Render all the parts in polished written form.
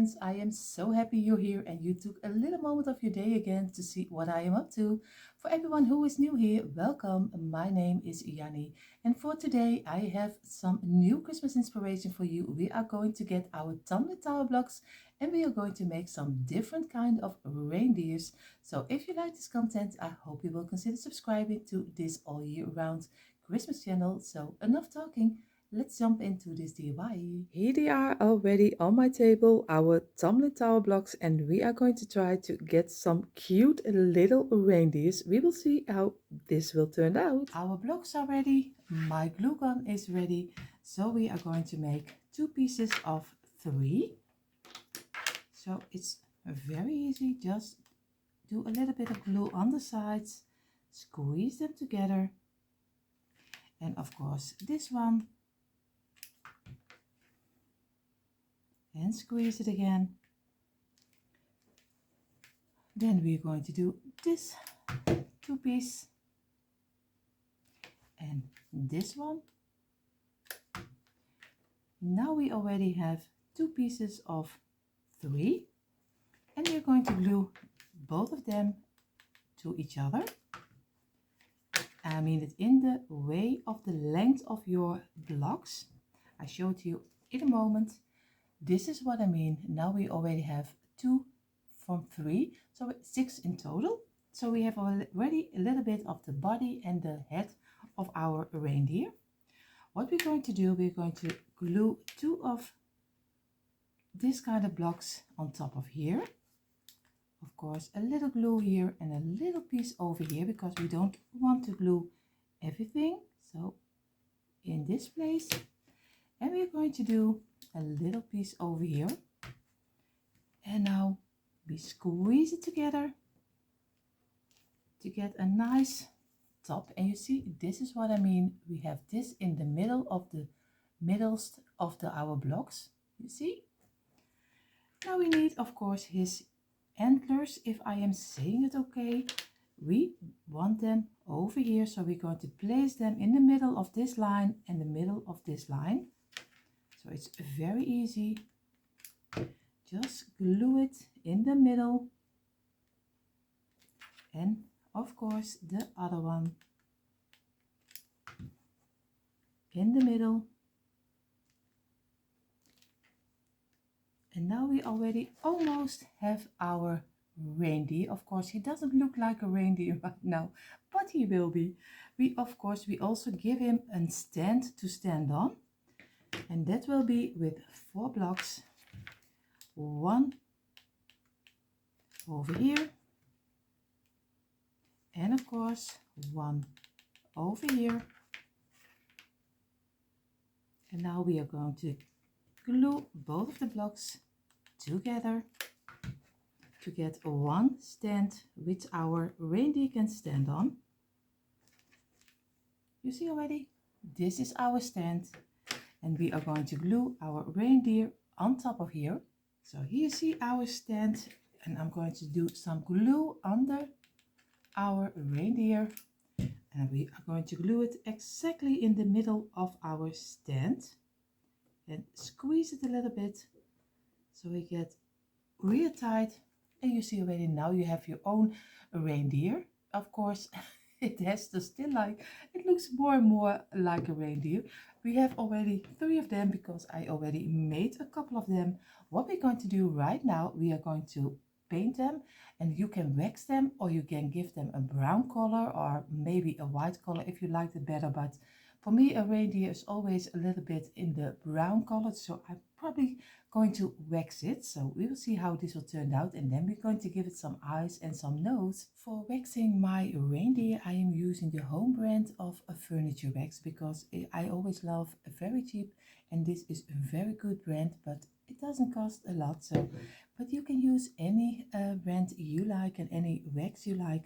friends, I am so happy you're here and you took a little moment of your day again to see what I am up to. For everyone who is new here, welcome. My name is Yanni and for today I have some new Christmas inspiration for you. We are going to get our tumbling tower blocks and we are going to make some different kind of reindeers. So if you like this content, I hope you will consider subscribing to this all year round Christmas channel. So enough talking. Let's jump into this DIY. Here they are already on my table, our tumbling tower blocks, and we are going to try to get some cute little reindeers. We will see how this will turn out. Our blocks are ready, my glue gun is ready, so we are going to make two pieces of 3. So it's very easy, just do a little bit of glue on the sides, squeeze them together, and of course this one, and squeeze it again. Then we're going to do this 2 piece and this one. Now we already have 2 pieces of 3 and we're going to glue both of them to each other. I mean it in the way of the length of your blocks. I show it to you in a moment. This is what I mean. Now we already have 2 from 3, so 6 in total. So we have already a little bit of the body and the head of our reindeer. What we're going to do, we're going to glue 2 of this kind of blocks on top of here. Of course, a little glue here and a little piece over here because we don't want to glue everything. So in this place, and we're going to do a little piece over here, and now we squeeze it together to get a nice top. And you see, this is what I mean. We have this in the middle of the middles of our blocks. You see, now we need of course his antlers, if I am saying it okay. We want them over here, so we're going to place them in the middle of this line and the middle of this line. So it's very easy. Just glue it in the middle. And of course the other one in the middle. And now we already almost have our reindeer. Of course, he doesn't look like a reindeer right now, but he will be. We also give him a stand to stand on. And that will be with 4 blocks, 1 over here, and of course 1 over here. And now we are going to glue both of the blocks together to get one stand which our reindeer can stand on. You see already, this is our stand. And we are going to glue our reindeer on top of here. So here you see our stand, and I'm going to do some glue under our reindeer. And we are going to glue it exactly in the middle of our stand. And squeeze it a little bit so we get real tight. And you see already now you have your own reindeer. Of course, it has to still it looks more and more like a reindeer. We have already 3 of them because I already made a couple of them. What we're going to do right now, we are going to paint them, and you can wax them or you can give them a brown color or maybe a white color if you like it better. But for me, a reindeer is always a little bit in the brown color, so I'm probably going to wax it. So we will see how this will turn out, and then we're going to give it some eyes and some nose. For waxing my reindeer, I am using the home brand of a furniture wax because I always love a very cheap, and this is a very good brand, but it doesn't cost a lot. So, but you can use any brand you like and any wax you like.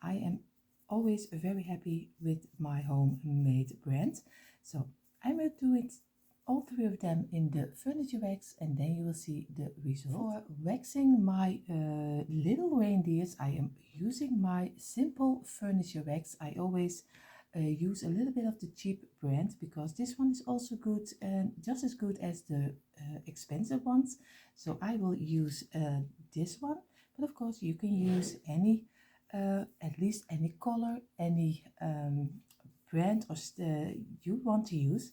I am always very happy with my homemade brand. So I will do it all 3 of them in the furniture wax, and then you will see the result. For waxing my little reindeers, I am using my simple furniture wax. I always use a little bit of the cheap brand, because this one is also good and just as good as the expensive ones. So I will use this one, but of course you can use any at least any color, any brand or you want to use.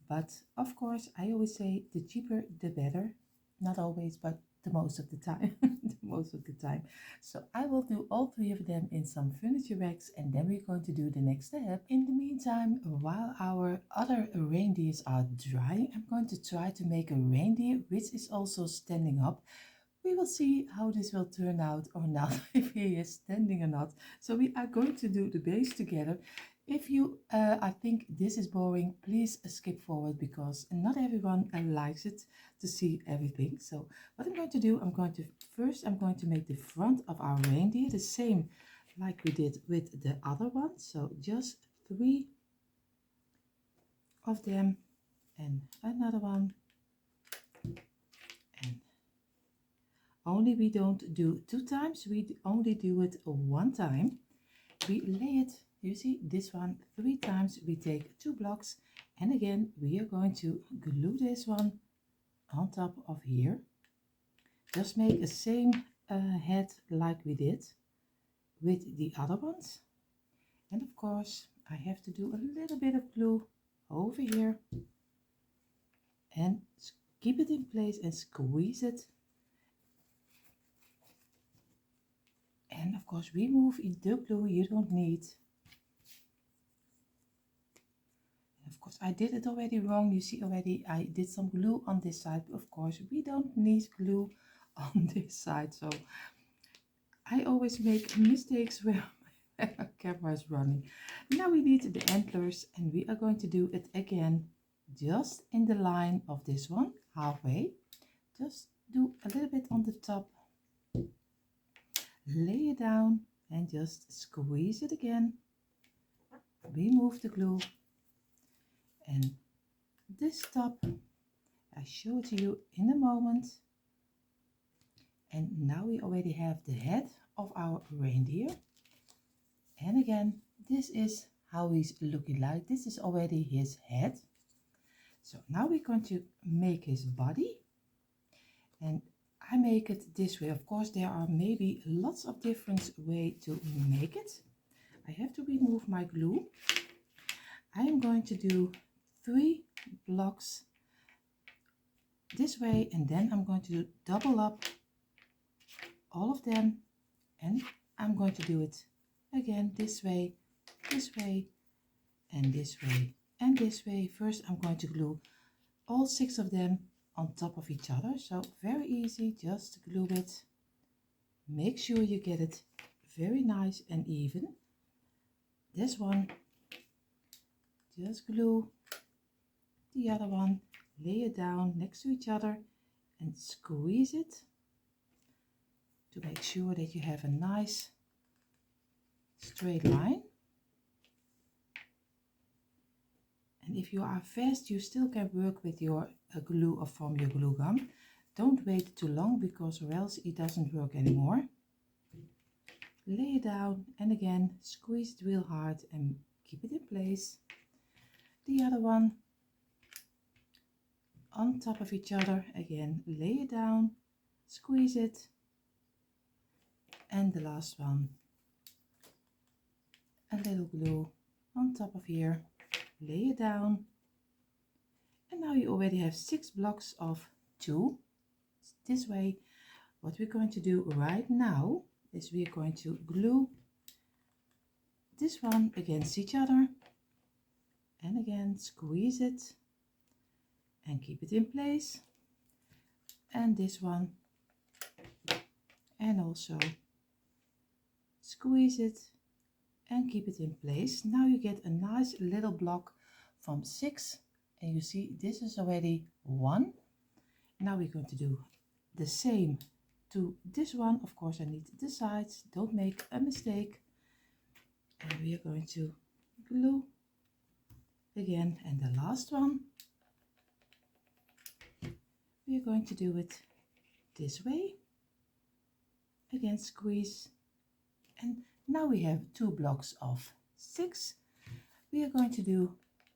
But of course I always say the cheaper the better. Not always, but the most of the time. The most of the time. So I will do all three of them in some furniture racks, and then we're going to do the next step. In the meantime, while our other reindeers are drying, I'm going to try to make a reindeer which is also standing up. We will see how this will turn out or not, if he is standing or not. So we are going to do the base together. If you I think this is boring, please skip forward, because not everyone likes it to see everything. So what I'm going to do, I'm going to make the front of our reindeer the same like we did with the other one. So just 3 of them and another one. And only we don't do 2 times, we only do it 1 time. We lay it, you see this one 3 times, we take 2 blocks, and again we are going to glue this one on top of here. Just make a same head like we did with the other ones. And of course I have to do a little bit of glue over here and keep it in place and squeeze it. And of course remove the glue you don't need. Of course I did it already wrong. You see already I did some glue on this side. Of course we don't need glue on this side. So I always make mistakes where my camera is running. Now we need the antlers, and we are going to do it again just in the line of this one, halfway. Just do a little bit on the top. Lay it down and just squeeze it again. Remove the glue. And this top, I show it to you in a moment. And now we already have the head of our reindeer. And again, this is how he's looking like. This is already his head. So now we're going to make his body. And I make it this way. Of course, there are maybe lots of different ways to make it. I have to remove my glue. I am going to do 3 blocks this way, and then I'm going to double up all of them, and I'm going to do it again this way, and this way, and this way. First I'm going to glue all 6 of them on top of each other. So very easy, just glue it. Make sure you get it very nice and even. This one, just glue the other one, lay it down next to each other and squeeze it to make sure that you have a nice straight line. And if you are fast, you still can work with your glue or from your glue gun. Don't wait too long, because or else it doesn't work anymore. Lay it down and again squeeze it real hard and keep it in place. The other one on top of each other, again lay it down, squeeze it, and the last one, a little glue on top of here, lay it down, and now you already have 6 blocks of 2 this way. What we're going to do right now is we're going to glue this one against each other and again squeeze it and keep it in place, and this one, and also squeeze it and keep it in place. Now you get a nice little block from 6, and you see this is already 1. Now we're going to do the same to this one. Of course I need the sides, don't make a mistake. And we are going to glue again, and the last one we are going to do it this way, again squeeze, and now we have 2 blocks of 6. we are going to do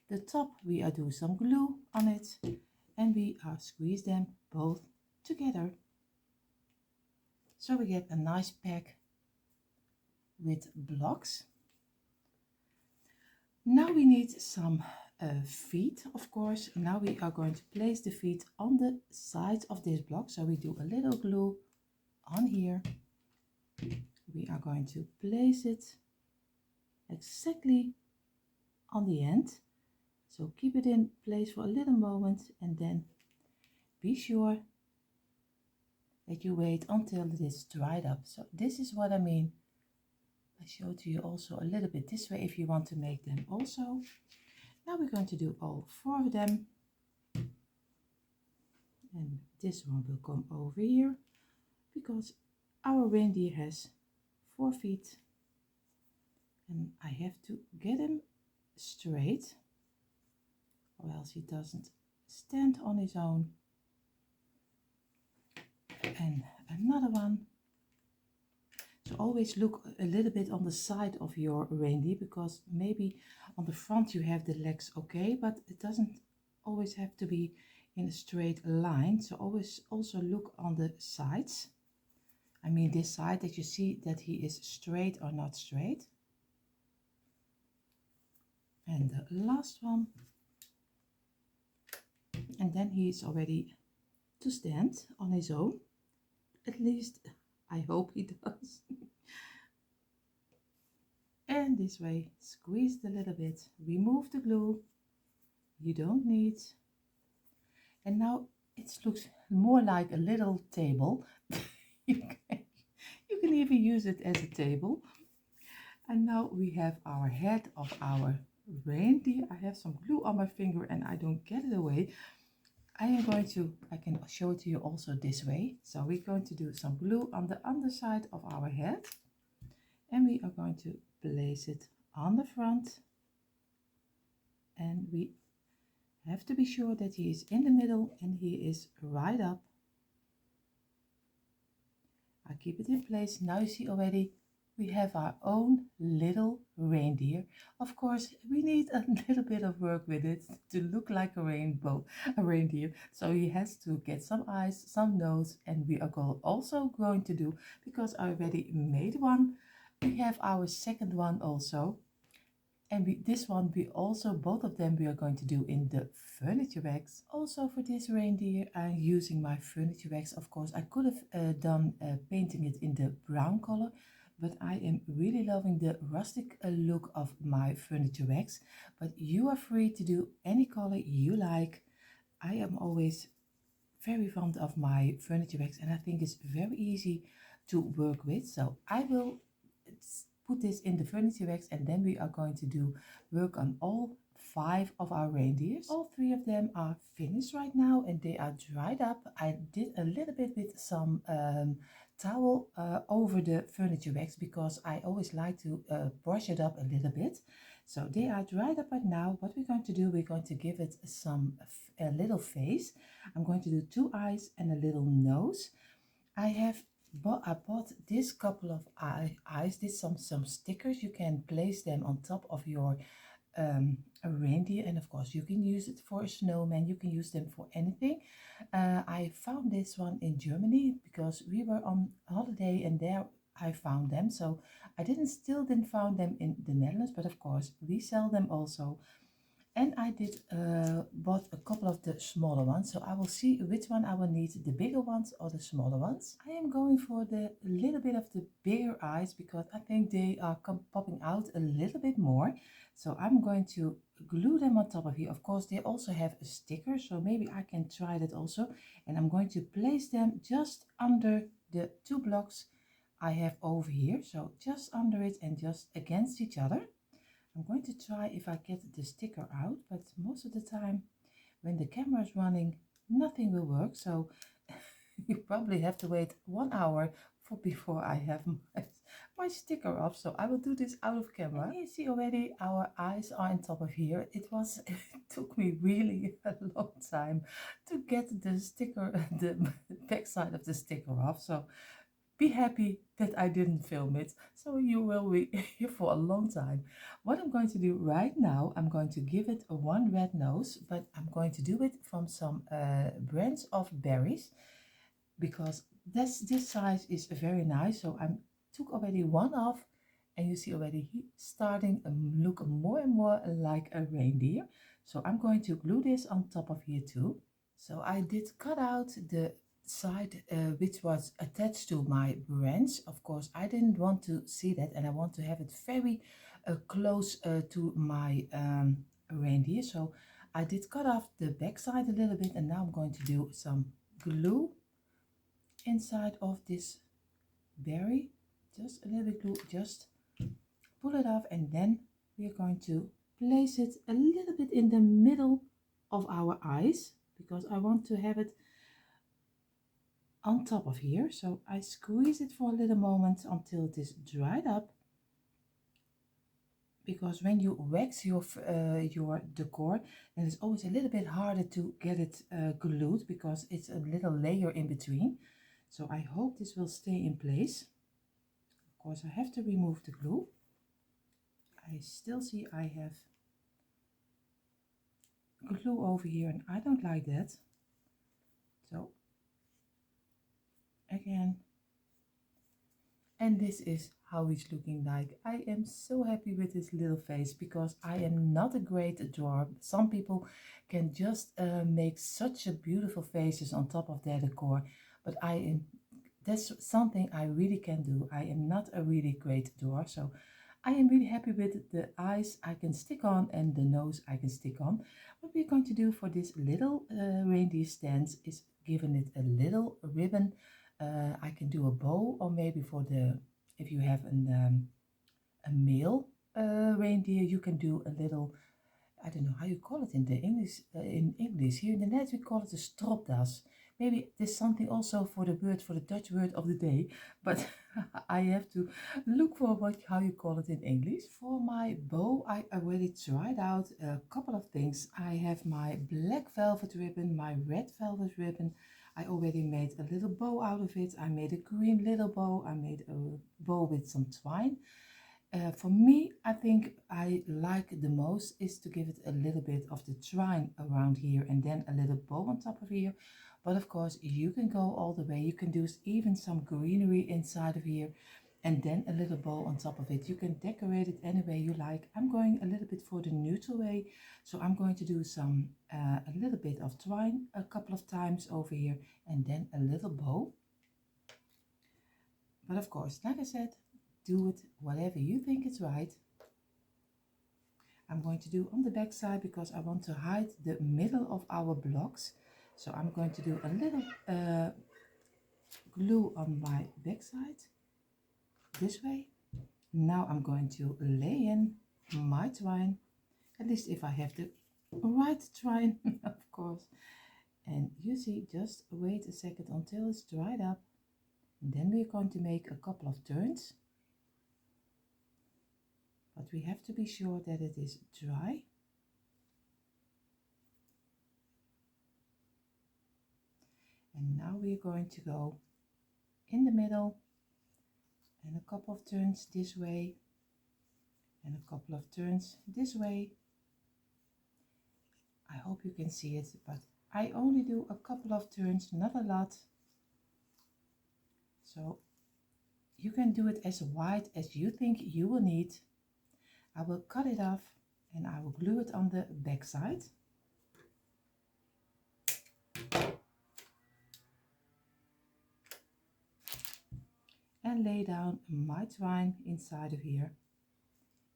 the top. We are doing some glue on it, and we squeeze them both together. So we get a nice pack with blocks. Now we need some feet, of course. Now we are going to place the feet on the sides of this block. So we do a little glue on here. We are going to place it exactly on the end. So keep it in place for a little moment and then be sure that you wait until it is dried up. So this is what I mean. I showed you also a little bit this way if you want to make them also. Now we're going to do all 4 of them. And this one will come over here because our reindeer has 4 feet. And I have to get him straight or else he doesn't stand on his own. And another one. So always look a little bit on the side of your reindeer, because maybe on the front you have the legs okay, but it doesn't always have to be in a straight line. So always also look on the sides. I mean this side, that you see that he is straight or not straight. And the last one. And then he is already to stand on his own. At least I hope he does. And this way, squeeze a little bit, remove the glue you don't need. And now it looks more like a little table. you can even use it as a table. And now we have our head of our reindeer. I have some glue on my finger and I don't get it away. I can show it to you also this way. So we're going to do some glue on the underside of our head. And we are going to place it on the front. And we have to be sure that he is in the middle and he is right up. I keep it in place. Now you see already we have our own little reindeer. Of course, we need a little bit of work with it to look like a reindeer. So he has to get some eyes, some nose, and we are also going to do, because I already made one, we have our second one also. And this one, both of them we are going to do in the furniture wax. Also for this reindeer, I'm using my furniture wax. Of course, I could have done painting it in the brown color, but I am really loving the rustic look of my furniture wax. But you are free to do any color you like. I am always very fond of my furniture wax and I think it's very easy to work with. So I will put this in the furniture wax and then we are going to do work on all 5 of our reindeers. All 3 of them are finished right now and they are dried up. I did a little bit with some towel over the furniture wax because I always like to brush it up a little bit. So they are dried up right now. What we're going to do, we're going to give it a little face. I'm going to do 2 eyes and a little nose. I bought this couple of eyes, some stickers. You can place them on top of your a reindeer, and of course you can use it for a snowman, you can use them for anything. I found this one in Germany because we were on holiday and there I found them, so I still didn't find them in the Netherlands, but of course we sell them also. And I bought a couple of the smaller ones, so I will see which one I will need, the bigger ones or the smaller ones. I am going for the little bit of the bigger eyes because I think they are popping out a little bit more. So I'm going to glue them on top of here. Of course, they also have a sticker, so maybe I can try that also. And I'm going to place them just under the 2 blocks I have over here. So just under it and just against each other. I'm going to try if I get the sticker out, but most of the time when the camera is running, nothing will work. So you probably have to wait 1 hour before I have my sticker off. So I will do this out of camera. And you see already our eyes are on top of here. It took me really a long time to get the sticker, the back side of the sticker off. So be happy that I didn't film it, so you will be here for a long time. What I'm going to do right now, I'm going to give it a one red nose, but I'm going to do it from some branch of berries, because this size is very nice. So I took already one off, and you see already he starting to look more and more like a reindeer. So I'm going to glue this on top of here too. So I did cut out the side which was attached to my branch. Of course, I didn't want to see that, and I want to have it very close to my reindeer. So I did cut off the back side a little bit, and now I'm going to do some glue inside of this berry. Just a little bit glue, just pull it off, and then we're going to place it a little bit in the middle of our eyes, because I want to have it on top of here. So I squeeze it for a little moment until it is dried up, because when you wax your decor, then it's always a little bit harder to get it glued, because it's a little layer in between. So I hope this will stay in place. Of course, I have to remove the glue. I still see I have glue over here, and I don't like that. So again, and this is how he's looking like. I am so happy with his little face, because I am not a great drawer. Some people can just make such a beautiful faces on top of their decor, but that's something I really can do. I am not a really great drawer, so I am really happy with the eyes I can stick on and the nose I can stick on. What we're going to do for this little reindeer stand is giving it a little ribbon. I can do a bow, or maybe for the, if you have a male reindeer, you can do a little, I don't know how you call it in the English. In English, here in the Netherlands we call it a stropdas. Maybe there's something also for the word, for the Dutch word of the day, but I have to look for how you call it in English. For my bow, I already tried out a couple of things. I have my black velvet ribbon, my red velvet ribbon. I already made a little bow out of it. I made a green little bow. I made a bow with some twine. For me, I think I like the most is to give it a little bit of the twine around here, and then a little bow on top of here. But of course, you can go all the way. You can do even some greenery inside of here, and then a little bow on top of it. You can decorate it any way you like. I'm going a little bit for the neutral way, so I'm going to do some a little bit of twine a couple of times over here, and then a little bow. But of course, like I said, do it whatever you think is right. I'm going to do on the back side, because I want to hide the middle of our blocks. So I'm going to do a little glue on my back side this way. Now I'm going to lay in my twine, at least if I have the right twine, of course. And you see, just wait a second until it's dried up. And then we're going to make a couple of turns. But we have to be sure that it is dry. And now we're going to go in the middle, and a couple of turns this way, and a couple of turns this way. I hope you can see it, but I only do a couple of turns, not a lot. So you can do it as wide as you think you will need. I will cut it off, and I will glue it on the back side. And lay down my twine inside of here.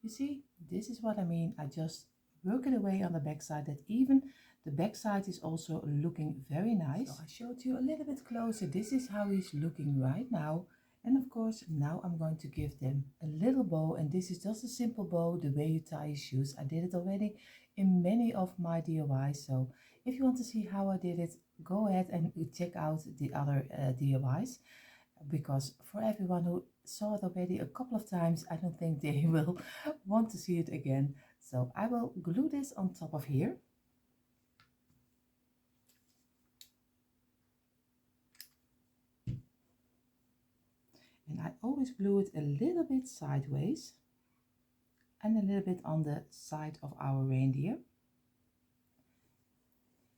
You see, this is what I mean. I just work it away on the back side, that even the back side is also looking very nice. So I showed you a little bit closer. This is how he's looking right now. And of course, now I'm going to give them a little bow, and this is just a simple bow, the way you tie your shoes. I did it already in many of my DIYs. So if you want to see how I did it, go ahead and check out the other DIYs. Because for everyone who saw it already a couple of times, I don't think they will want to see it again. So I will glue this on top of here. And I always glue it a little bit sideways and a little bit on the side of our reindeer.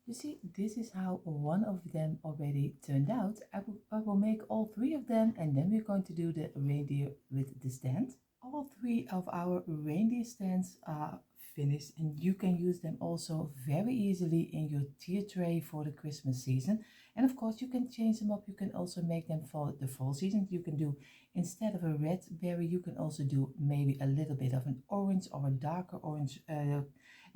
You see, this is how one of them already turned out. I will make all three of them, and then we're going to do the reindeer with the stand. All three of our reindeer stands are finished, and you can use them also very easily in your tier tray for the Christmas season. And of course, you can change them up. You can also make them for the fall season. You can do, instead of a red berry, you can also do maybe a little bit of an orange or a darker orange,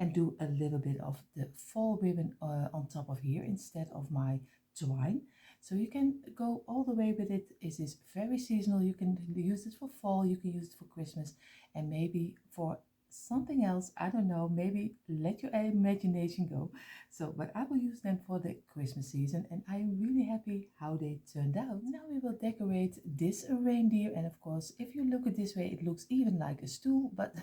and do a little bit of the fall ribbon on top of here instead of my twine. So you can go all the way with it. It is very seasonal. You can use it for fall, you can use it for Christmas, and maybe for something else. I don't know, maybe let your imagination go. So, but I will use them for the Christmas season, and I'm really happy how they turned out. Now we will decorate this reindeer, and of course, if you look at this way, it looks even like a stool, but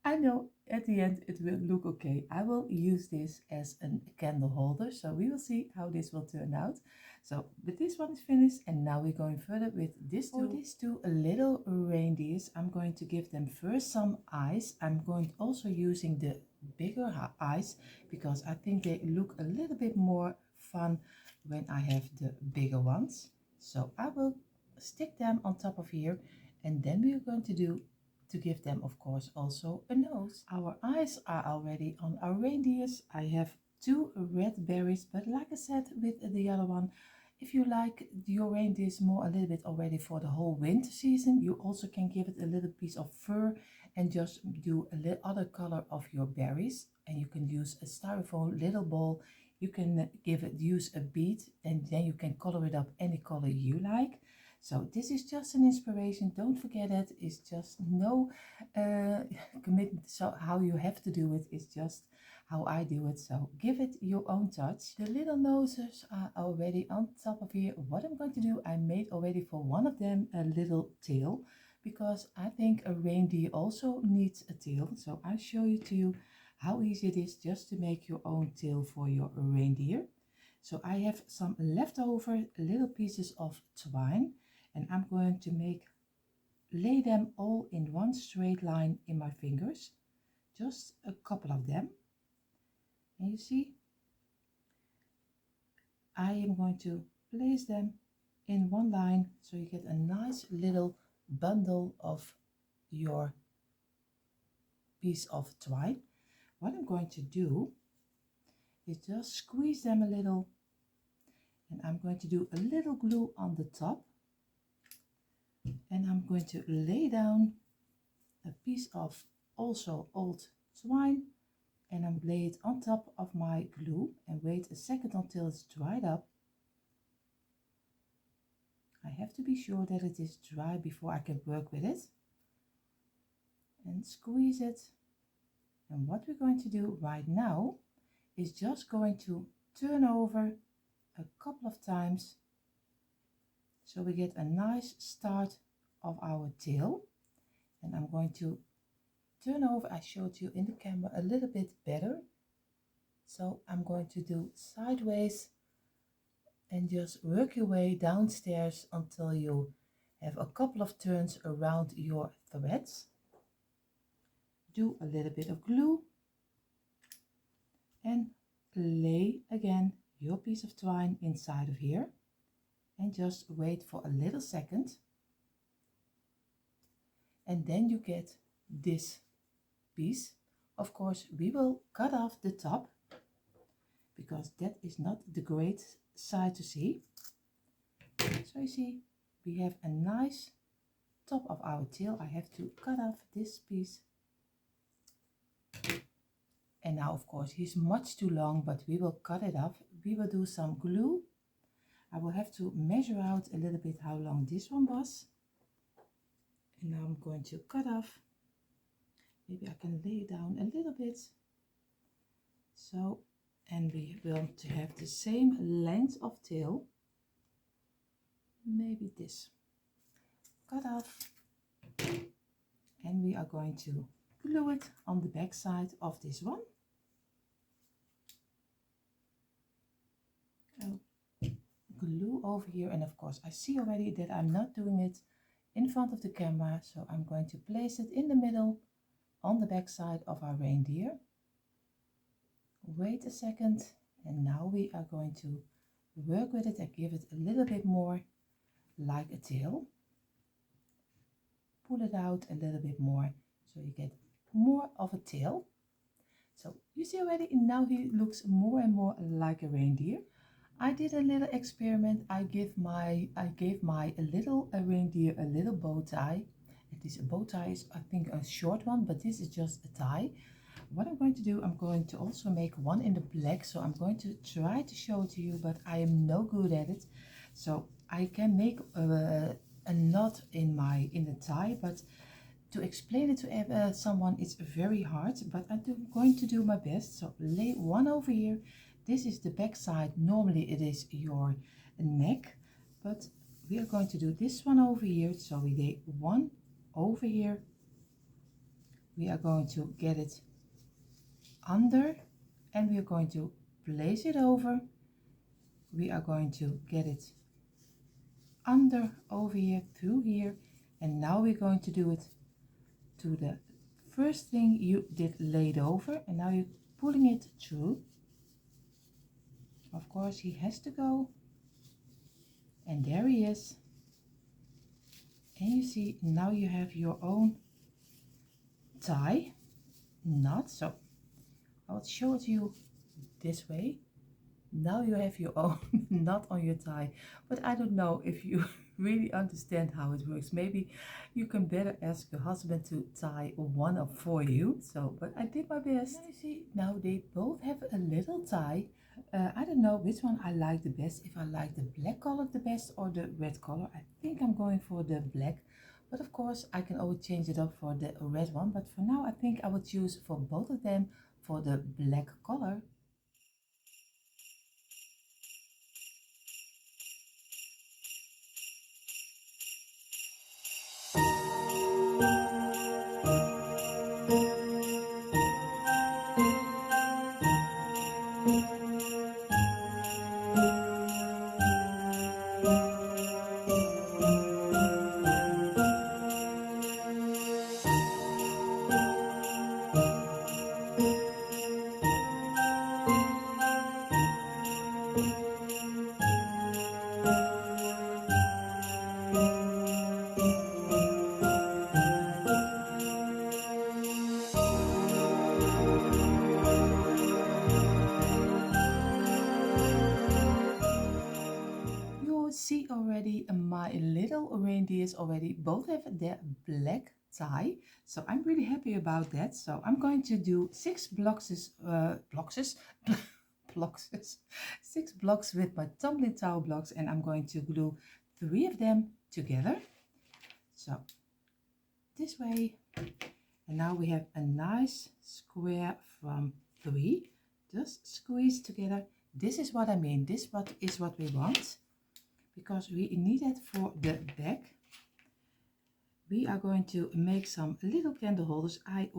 I know at the end it will look okay. I will use this as a candle holder, so we will see how this will turn out. So, but this one is finished, and now we're going further with this two. For these two little reindeers, I'm going to give them first some eyes. I'm going also using the bigger eyes because I think they look a little bit more fun when I have the bigger ones. So I will stick them on top of here, and then we are going to give them, of course, also a nose. Our eyes are already on our reindeers. I have two red berries, but like I said with the other one, if you like your reindeers more a little bit already for the whole winter season, you also can give it a little piece of fur and just do a little other color of your berries. And you can use a styrofoam little ball. You can use a bead, and then you can color it up any color you like. So this is just an inspiration. Don't forget it. It's just no commitment. So how you have to do it is just how I do it. So give it your own touch. The little noses are already on top of here. What I'm going to do, I made already for one of them a little tail, because I think a reindeer also needs a tail. So I'll show you to you how easy it is just to make your own tail for your reindeer. So I have some leftover little pieces of twine, and I'm going to lay them all in one straight line in my fingers, just a couple of them. And you see, I am going to place them in one line so you get a nice little bundle of your piece of twine. What I'm going to do is just squeeze them a little, and I'm going to do a little glue on the top. And I'm going to lay down a piece of also old twine, and I'm lay it on top of my glue and wait a second until it's dried up. I have to be sure that it is dry before I can work with it. And squeeze it. And what we're going to do right now is just going to turn over a couple of times so we get a nice start of our tail. And I'm going to turn over. I showed you in the camera a little bit better, so I'm going to do sideways and just work your way downstairs until you have a couple of turns around your threads. Do a little bit of glue and lay again your piece of twine inside of here, and just wait for a little second, and then you get this piece. Of course, we will cut off the top because that is not the great side to see. So you see, we have a nice top of our tail. I have to cut off this piece. And now, of course, he's much too long, but we will cut it off. We will do some glue. I will have to measure out a little bit how long this one was. And now I'm going to cut off. Maybe I can lay down a little bit. So, and we want to have the same length of tail. Maybe this. Cut off. And we are going to glue it on the back side of this one. I'm glue over here, and of course I see already that I'm not doing it in front of the camera, so I'm going to place it in the middle on the back side of our reindeer. Wait a second, and now we are going to work with it and give it a little bit more like a tail. Pull it out a little bit more so you get more of a tail. So you see already, now he looks more and more like a reindeer. I did a little experiment. I gave my little reindeer a little bow tie. This bow tie is, I think, a short one, but this is just a tie. What I'm going to do, I'm going to also make one in the black, so I'm going to try to show it to you, but I am no good at it. So I can make a knot in the tie, but to explain it to someone, it's very hard, but I'm going to do my best. So lay one over here. This is the back side. Normally it is your neck, but we are going to do this one over here. So we lay one over here. We are going to get it under, and we are going to place it over. We are going to get it under over here, through here, and now we're going to do it to the first thing you did laid over, and now you're pulling it through. Of course he has to go, and there he is, and you see now you have your own tie knot. So I'll show it to you this way. Now you have your own knot on your tie, but I don't know if you really understand how it works. Maybe you can better ask your husband to tie one up for you. So, but I did my best. Now you see, now they both have a little tie. I don't know which one I like the best, if I like the black color the best or the red color. I think I'm going for the black, but of course I can always change it up for the red one. But for now I think I will choose for both of them for the black color. See already my little reindeers already both have their black tie, so I'm really happy about that. So I'm going to do 6 blocks 6 blocks with my tumbling tower blocks, and I'm going to glue 3 of them together, so this way. And now we have a nice square from 3. Just squeeze together. This is what I mean, this is what we want, because we need it for the back. We are going to make some little candle holders. I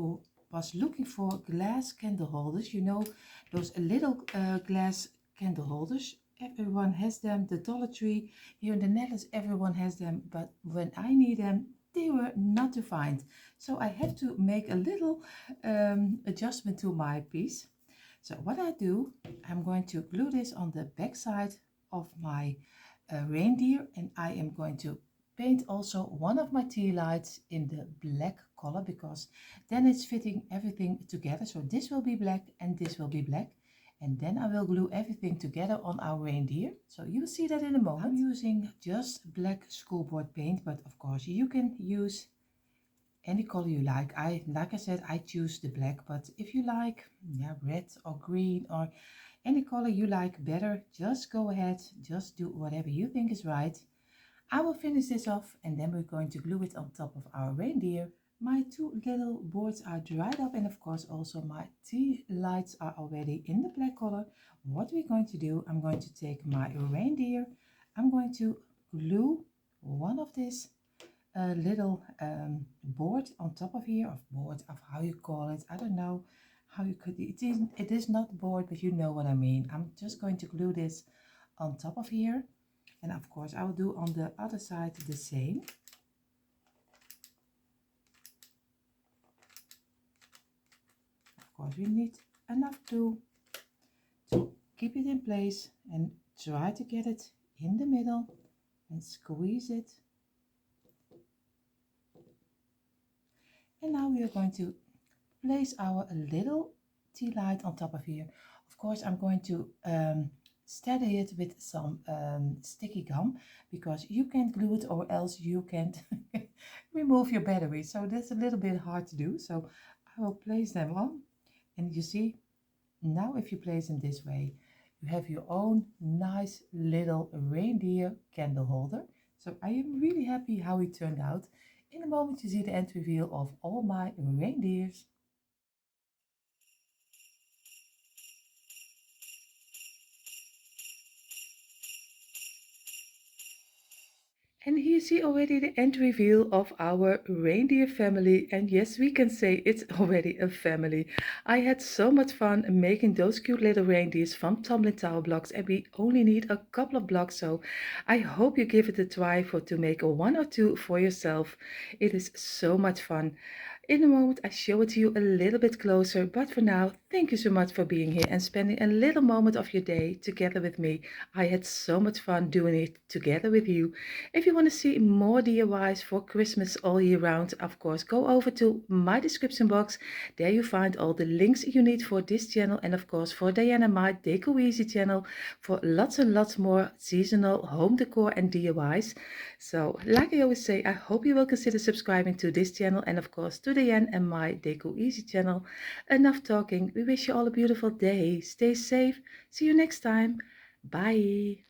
was looking for glass candle holders, you know, those little glass candle holders. Everyone has them. The Dollar Tree here in the Netherlands, everyone has them, but when I need them, they were not to find. So I have to make a little adjustment to my piece. So what I do, I'm going to glue this on the back side of my reindeer, and I am going to paint also one of my tea lights in the black color, because then it's fitting everything together. So this will be black and this will be black, and then I will glue everything together on our reindeer. So you will see that in a moment. I'm using just black schoolboard paint, but of course you can use any color you like. Like I said, I choose the black, but if you like red or green or any color you like better, just go ahead, just do whatever you think is right. I will finish this off, and then we're going to glue it on top of our reindeer. My 2 little boards are dried up, and of course also my tea lights are already in the black color. What we're going to do, I'm going to take my reindeer, I'm going to glue one of this little board on top of here, of how you call it, I don't know how you could, it is not board, but you know what I mean. I'm just going to glue this on top of here, And of course I will do on the other side the same. Of course we need enough glue to keep it in place, and try to get it in the middle and squeeze it. And now we are going to place our little tea light on top of here. Of course I'm going to steady it with some sticky gum, because you can't glue it or else you can't remove your battery, so that's a little bit hard to do. So I will place them on, and you see, now if you place them this way, you have your own nice little reindeer candle holder. So I am really happy how it turned out. In a moment you see the end reveal of all my reindeers. And here you see already the end reveal of our reindeer family. And yes, we can say it's already a family. I had so much fun making those cute little reindeers from Tumbling Tower Blocks, and we only need a couple of blocks. So I hope you give it a try to make a one or two for yourself. It is so much fun. In a moment I show it to you a little bit closer, but for now, thank you so much for being here and spending a little moment of your day together with me. I had so much fun doing it together with you. If you want to see more DIYs for Christmas all year round, of course, go over to my description box. There you find all the links you need for this channel, and of course for Diana my Deco Easy channel for lots and lots more seasonal home decor and DIYs. So like I always say, I hope you will consider subscribing to this channel, and of course to Diane and my Deco Easy channel. Enough talking. We wish you all a beautiful day. Stay safe. See you next time. Bye.